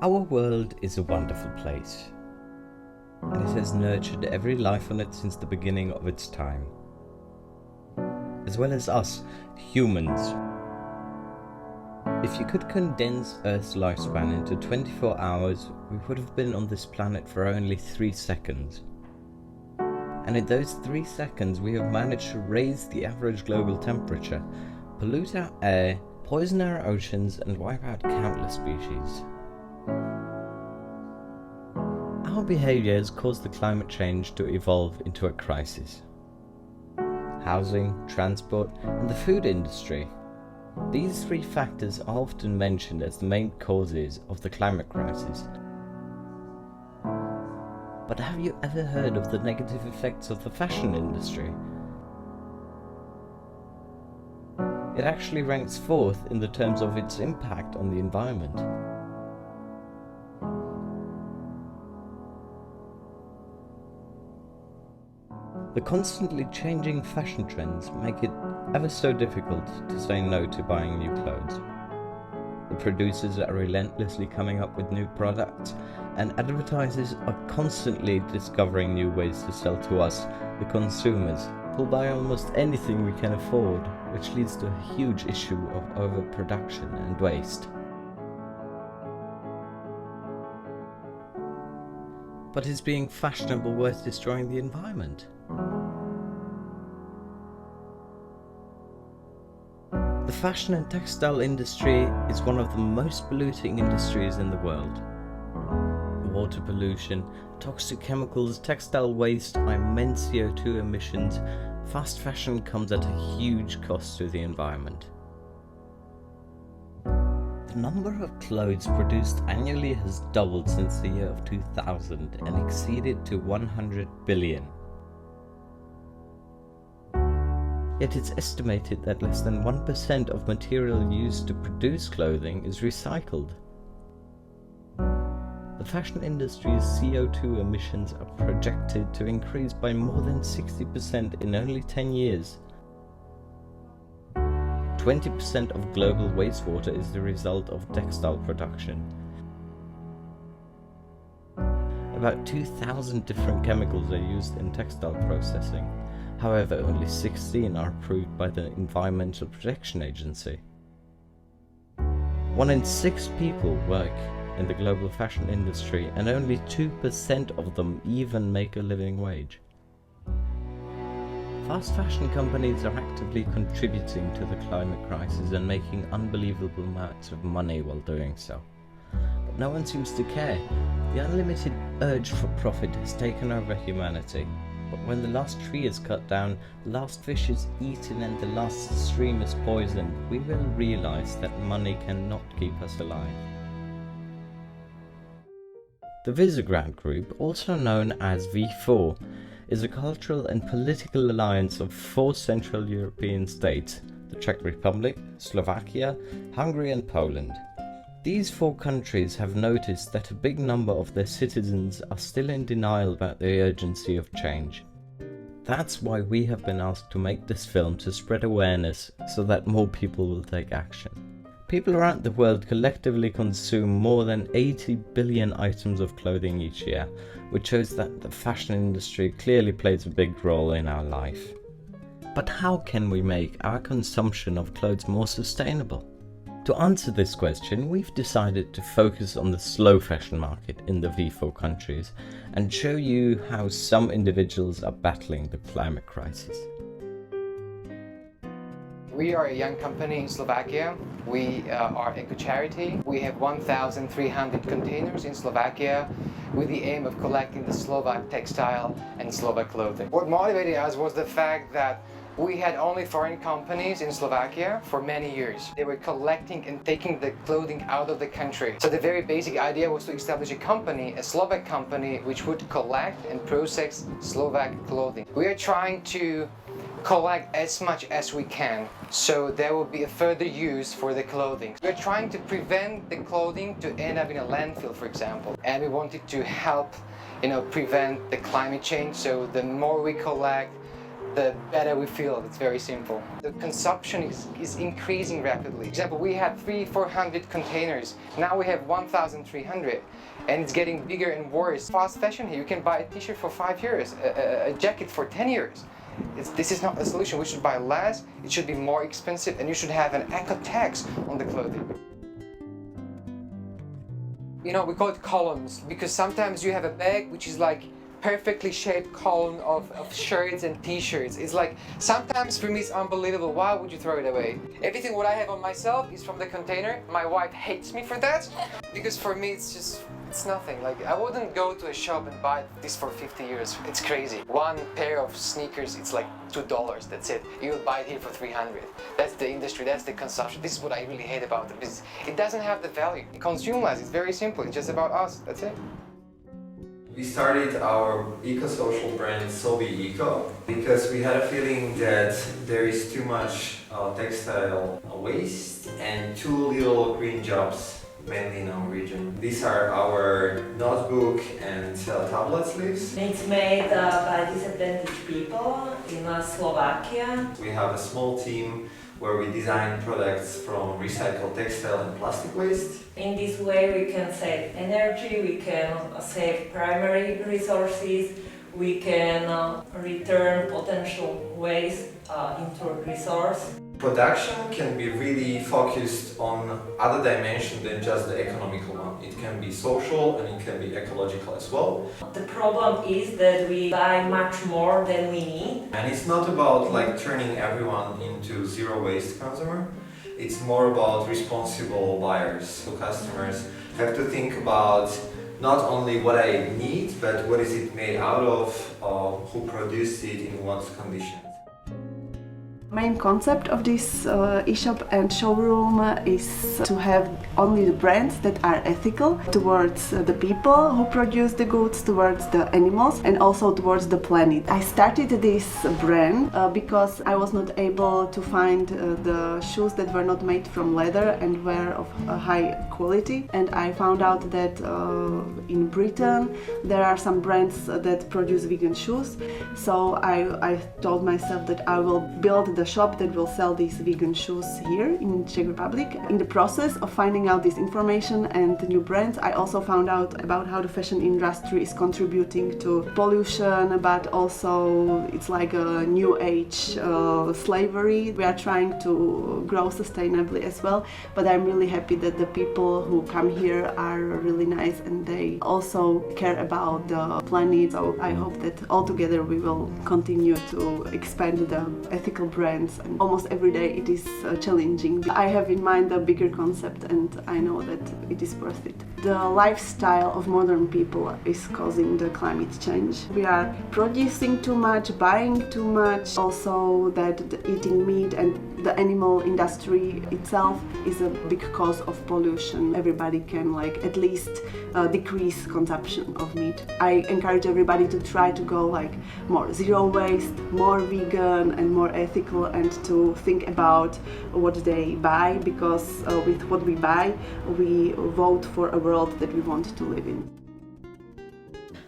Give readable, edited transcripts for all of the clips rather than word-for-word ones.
Our world is a wonderful place, and it has nurtured every life on it since the beginning of its time, as well as us, humans. If you could condense Earth's lifespan into 24 hours, we would have been on this planet for only 3 seconds. And in those 3 seconds we have managed to raise the average global temperature, pollute our air, poison our oceans, and wipe out countless species. Our behaviour has caused the climate change to evolve into a crisis. Housing, transport, and the food industry. These 3 factors are often mentioned as the main causes of the climate crisis. But have you ever heard of the negative effects of the fashion industry? It actually ranks 4th in the terms of its impact on the environment. The constantly changing fashion trends make it ever so difficult to say no to buying new clothes. The producers are relentlessly coming up with new products, and advertisers are constantly discovering new ways to sell to us, the consumers, who'll buy almost anything we can afford, which leads to a huge issue of overproduction and waste. But is being fashionable worth destroying the environment? The fashion and textile industry is one of the most polluting industries in the world. Water pollution, toxic chemicals, textile waste, immense CO2 emissions. Fast fashion comes at a huge cost to the environment. The number of clothes produced annually has doubled since the year of 2000 and exceeded to 100 billion. Yet it's estimated that less than 1% of material used to produce clothing is recycled. The fashion industry's CO2 emissions are projected to increase by more than 60% in only 10 years. 20% of global wastewater is the result of textile production. About 2,000 different chemicals are used in textile processing. However, only 16 are approved by the Environmental Protection Agency. 1 in 6 people work in the global fashion industry, and only 2% of them even make a living wage. Fast fashion companies are actively contributing to the climate crisis and making unbelievable amounts of money while doing so. But no one seems to care. The unlimited urge for profit has taken over humanity. But when the last tree is cut down, the last fish is eaten, and the last stream is poisoned, we will realize that money cannot keep us alive. The Visegrad Group, also known as V4, is a cultural and political alliance of 4 Central European states: the Czech Republic, Slovakia, Hungary and Poland. These 4 countries have noticed that a big number of their citizens are still in denial about the urgency of change. That's why we have been asked to make this film, to spread awareness so that more people will take action. People around the world collectively consume more than 80 billion items of clothing each year, which shows that the fashion industry clearly plays a big role in our life. But how can we make our consumption of clothes more sustainable? To answer this question, we've decided to focus on the slow fashion market in the V4 countries and show you how some individuals are battling the climate crisis. We are a young company in Slovakia. We are eco-charity. We have 1,300 containers in Slovakia with the aim of collecting the Slovak textile and Slovak clothing. What motivated us was the fact that we had only foreign companies in Slovakia for many years. They were collecting and taking the clothing out of the country. So the very basic idea was to establish a company, a Slovak company, which would collect and process Slovak clothing. We are trying to collect as much as we can, so there will be a further use for the clothing. We're trying to prevent the clothing to end up in a landfill, for example, and we wanted to help, prevent the climate change. So the more we collect, the better we feel. It's very simple. The consumption is increasing rapidly. For example, we had 400 containers. Now we have 1,300, and it's getting bigger and worse. Fast fashion here, you can buy a t-shirt for 5 years, a jacket for 10 years. This is not a solution. We should buy less, it should be more expensive, and you should have an eco tax on the clothing. You know, we call it columns because sometimes you have a bag which is like perfectly shaped column of shirts and t-shirts. It's like, sometimes for me it's unbelievable. Why would you throw it away? Everything what I have on myself is from the container. My wife hates me for that because for me it's nothing. Like, I wouldn't go to a shop and buy this for 50 euros. It's crazy. One pair of sneakers, it's like $2. That's it. You will buy it here for 300. That's the industry, that's the consumption. This is what I really hate about the business. It doesn't have the value. Consume less, it's very simple. It's just about us. That's it. We started our eco-social brand sobi.eco because we had a feeling that there is too much textile waste and too little green jobs, mainly in our region. These are our notebook and tablet sleeves. It's made by disadvantaged people in Slovakia. We have a small team where we design products from recycled textile and plastic waste. In this way we can save energy, we can save primary resources, we can return potential waste into resource. Production can be really focused on other dimensions than just the economical one. It can be social and it can be ecological as well. The problem is that we buy much more than we need. And it's not about like turning everyone into zero waste consumer. It's more about responsible buyers. So customers have to think about not only what I need, but what is it made out of, who produced it, in what conditions. Main concept of this e-shop and showroom is to have only the brands that are ethical towards the people who produce the goods, towards the animals, and also towards the planet. I started this brand because I was not able to find the shoes that were not made from leather and were of a high quality, and I found out that in Britain there are some brands that produce vegan shoes, so I told myself that I will build the shop that will sell these vegan shoes here in Czech Republic. In the process of finding out this information and the new brands, I also found out about how the fashion industry is contributing to pollution, but also it's like a new age slavery. We are trying to grow sustainably as well, but I'm really happy that the people who come here are really nice and they also care about the planet. So I hope that all together we will continue to expand the ethical brands, and almost every day it is challenging. I have in mind a bigger concept and I know that it is worth it. The lifestyle of modern people is causing the climate change. We are producing too much, buying too much, also that eating meat and the animal industry itself is a big cause of pollution. Everybody can at least decrease consumption of meat. I encourage everybody to try to go more zero waste, more vegan and more ethical, and to think about what they buy, because with what we buy we vote for a world that we want to live in.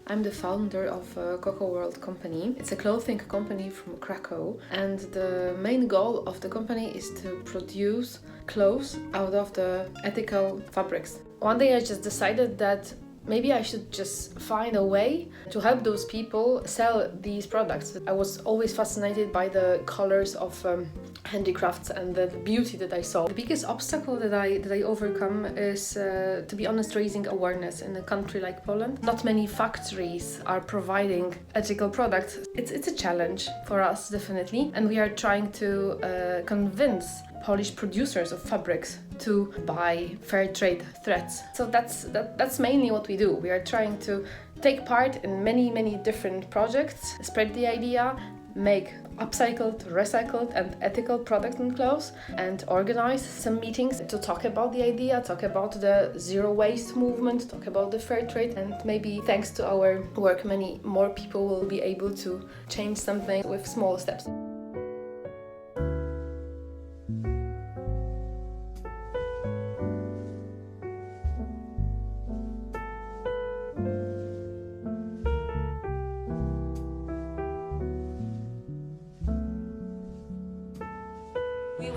I'm the founder of Coco World company. It's a clothing company from Krakow, and the main goal of the company is to produce clothes out of the ethical fabrics. One day I just decided that maybe I should just find a way to help those people sell these products. I was always fascinated by the colors of handicrafts and the beauty that I saw. The biggest obstacle that I overcome is, to be honest, raising awareness in a country like Poland. Not many factories are providing ethical products. It's a challenge for us, definitely, and we are trying to convince Polish producers of fabrics to buy fair trade threads. So that's mainly what we do. We are trying to take part in many different projects, spread the idea, make upcycled, recycled and ethical products and clothes, and organize some meetings to talk about the idea, talk about the zero waste movement, talk about the fair trade, and maybe thanks to our work many more people will be able to change something with small steps.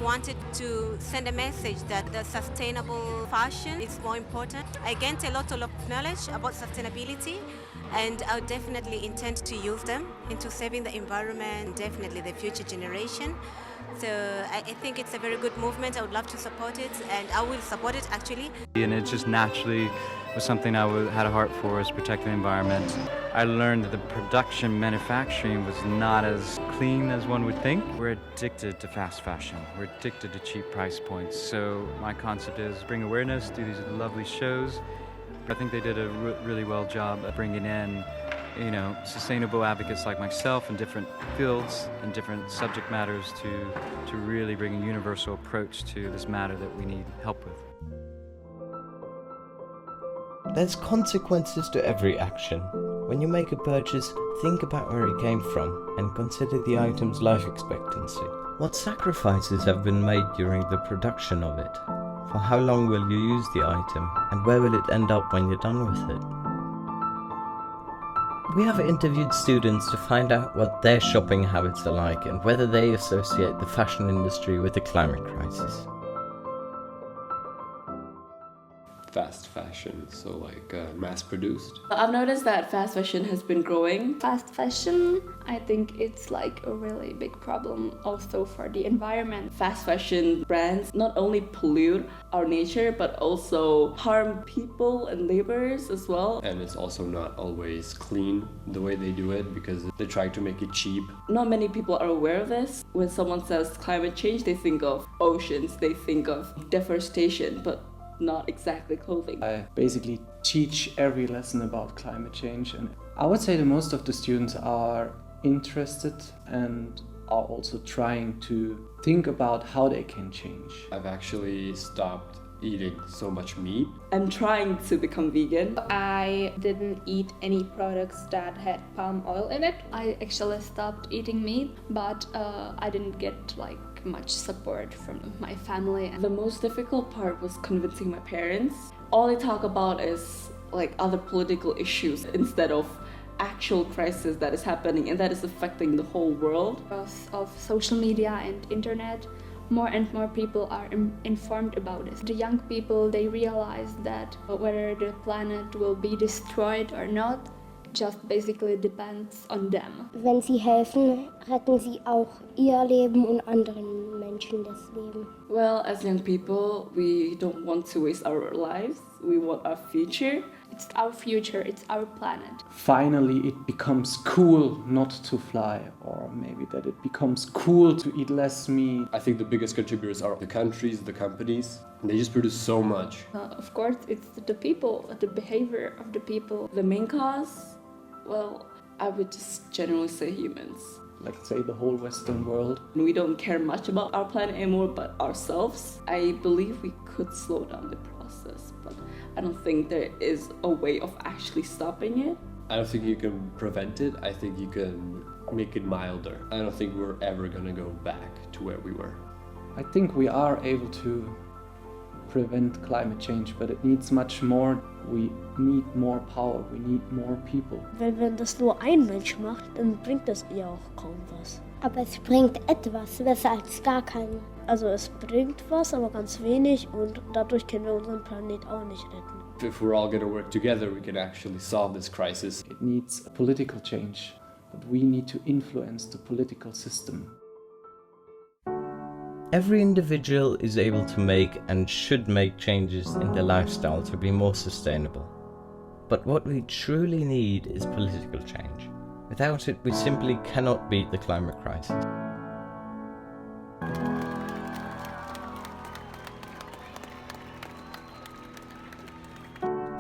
wanted to send a message that the sustainable fashion is more important. I gained a lot of knowledge about sustainability, and I would definitely intend to use them into saving the environment, definitely the future generation. So I think it's a very good movement. I would love to support it, and I will support it actually. And it just naturally was something I had a heart for, is protecting the environment. I learned that the production, manufacturing was not as clean as one would think. We're addicted to fast fashion. We're addicted to cheap price points. So my concept is bring awareness, do these lovely shows. I think they did a really well job at bringing in, sustainable advocates like myself in different fields and different subject matters to really bring a universal approach to this matter that we need help with. There's consequences to every action. When you make a purchase, think about where it came from and consider the item's life expectancy. What sacrifices have been made during the production of it? For how long will you use the item, and where will it end up when you're done with it? We have interviewed students to find out what their shopping habits are like and whether they associate the fashion industry with the climate crisis. Fast fashion, so like mass-produced. I've noticed that fast fashion has been growing. Fast fashion, I think it's like a really big problem also for the environment. Fast fashion brands not only pollute our nature but also harm people and laborers as well. And it's also not always clean the way they do it because they try to make it cheap. Not many people are aware of this. When someone says climate change, they think of oceans, they think of deforestation, but not exactly clothing. I basically teach every lesson about climate change, and I would say that most of the students are interested and are also trying to think about how they can change. I've actually stopped eating so much meat. I'm trying to become vegan. I didn't eat any products that had palm oil in it. I actually stopped eating meat, but I didn't get much support from my family. The most difficult part was convincing my parents. All they talk about is other political issues instead of actual crisis that is happening and that is affecting the whole world. Because of social media and internet, more and more people are informed about it. The young people, they realize that whether the planet will be destroyed or not just basically depends on them. Wenn sie helfen, retten sie auch ihr Leben und anderen Menschen das Leben. Well, as young people, we don't want to waste our lives. We want our future. It's our future, it's our planet. Finally, it becomes cool not to fly, or maybe that it becomes cool to eat less meat. I think the biggest contributors are the countries, the companies. They just produce so much. Of course, it's the people, the behavior of the people. The main cause? Well, I would just generally say humans. Like say the whole Western world. We don't care much about our planet anymore but ourselves. I believe we could slow down the process, but I don't think there is a way of actually stopping it. I don't think you can prevent it. I think you can make it milder. I don't think we're ever gonna go back to where we were. I think we are able to prevent climate change, but it needs much more. We need more power, we need more people. Wenn das nur ein Mensch macht, dann bringt das ja auch kaum was. Aber es bringt etwas, besser als gar keine. Also es bringt was, aber ganz wenig und dadurch können wir unseren Planet auch nicht retten. If we're all gonna work together, we can actually solve this crisis. It needs a political change, but we need to influence the political system. Every individual is able to make and should make changes in their lifestyle to be more sustainable. But what we truly need is political change. Without it, we simply cannot beat the climate crisis.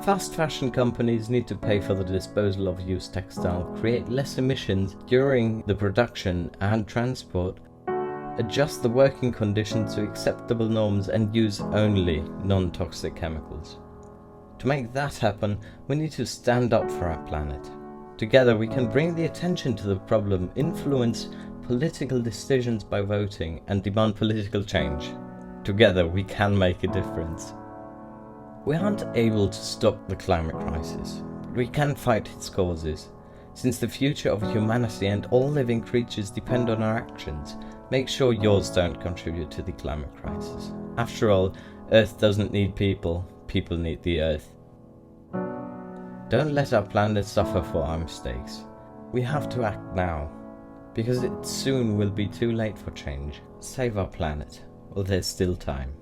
Fast fashion companies need to pay for the disposal of used textile, create less emissions during the production and transport, adjust the working conditions to acceptable norms and use only non-toxic chemicals. To make that happen, we need to stand up for our planet. Together we can bring the attention to the problem, influence political decisions by voting, and demand political change. Together we can make a difference. We aren't able to stop the climate crisis, but we can fight its causes. Since the future of humanity and all living creatures depend on our actions, Make sure yours don't contribute to the climate crisis. After all, Earth doesn't need people, people need the Earth. Don't let our planet suffer for our mistakes. We have to act now, because it soon will be too late for change. Save our planet, while there's still time.